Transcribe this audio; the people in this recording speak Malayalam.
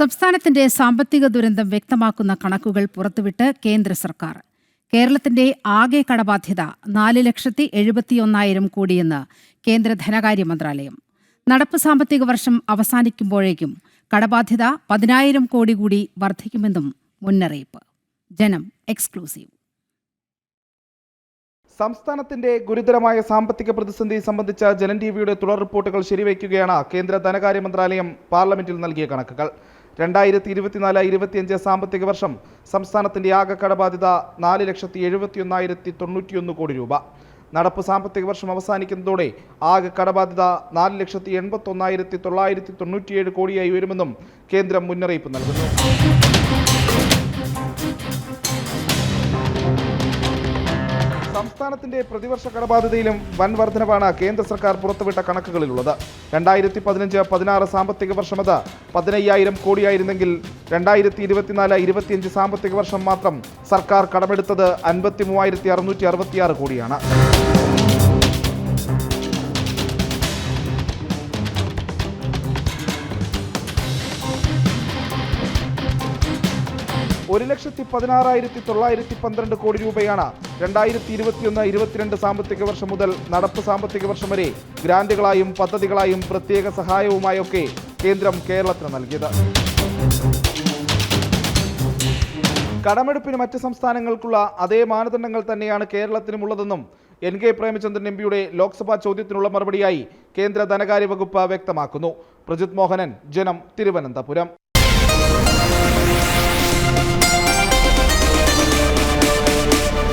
സംസ്ഥാനത്തിന്റെ സാമ്പത്തിക ദുരന്തം വ്യക്തമാക്കുന്ന കണക്കുകൾ പുറത്തുവിട്ട് കേന്ദ്ര സർക്കാർ. കേരളത്തിന്റെ ആകെ കടബാധ്യത 4,71,000 കോടിയെന്ന് കേന്ദ്ര ധനകാര്യ മന്ത്രാലയം. നടപ്പ് സാമ്പത്തിക വർഷം അവസാനിക്കുമ്പോഴേക്കും കടബാധ്യത 10,000 കോടി കൂടി വർദ്ധിക്കുമെന്നും മുന്നറിയിപ്പ്. ജനം എക്സ്ക്ലൂസീവ്. സംസ്ഥാനത്തിന്റെ ഗുരുതരമായ സാമ്പത്തിക പ്രതിസന്ധി സംബന്ധിച്ച ജനം ടിവിയുടെ തുടർ റിപ്പോർട്ടുകൾ ശരിവയ്ക്കുകയാണ് കേന്ദ്ര ധനകാര്യ മന്ത്രാലയം പാർലമെന്റിൽ നൽകിയ കണക്കുകൾ. 2024-25 സാമ്പത്തിക വർഷം സംസ്ഥാനത്തിന്റെ ആകെ കടബാധ്യത 4,71,091 കോടി രൂപ. നടപ്പ് സാമ്പത്തിക വർഷം അവസാനിക്കുന്നതോടെ ആകെ കടബാധ്യത 4,81,997 കോടിയായി ഉയരുമെന്നും കേന്ദ്രം മുന്നറിയിപ്പ് നൽകുന്നു. സംസ്ഥാനത്തിന്റെ പ്രതിവർഷ കടബാധ്യതയിലും വൻ വർധനവാണ് കേന്ദ്ര സർക്കാർ പുറത്തുവിട്ട കണക്കുകളിലുള്ളത്. 2015-16 സാമ്പത്തിക വർഷം അത് 15,000 കോടിയായിരുന്നെങ്കിൽ 2024-25 സാമ്പത്തിക വർഷം മാത്രം സർക്കാർ കടമെടുത്തത് 53,666 കോടിയാണ്. $1,16,912 കോടി രൂപയാണ് 2021-22 സാമ്പത്തിക വർഷം മുതൽ നടപ്പ് സാമ്പത്തിക വർഷം വരെ ഗ്രാന്റുകളായും പദ്ധതികളായും പ്രത്യേക സഹായവുമായൊക്കെ കേന്ദ്രം കേരളത്തിന് നൽകിയത്. കടമെടുപ്പിന് മറ്റ് സംസ്ഥാനങ്ങൾക്കുള്ള അതേ മാനദണ്ഡങ്ങൾ തന്നെയാണ് കേരളത്തിനുമുള്ളതെന്നും NK പ്രേമചന്ദ്രൻ MPയുടെ ലോക്സഭാ ചോദ്യത്തിനുള്ള മറുപടിയായി കേന്ദ്ര ധനകാര്യ വകുപ്പ് വ്യക്തമാക്കുന്നു. പ്രജിത് മോഹനൻ, ജനം, തിരുവനന്തപുരം.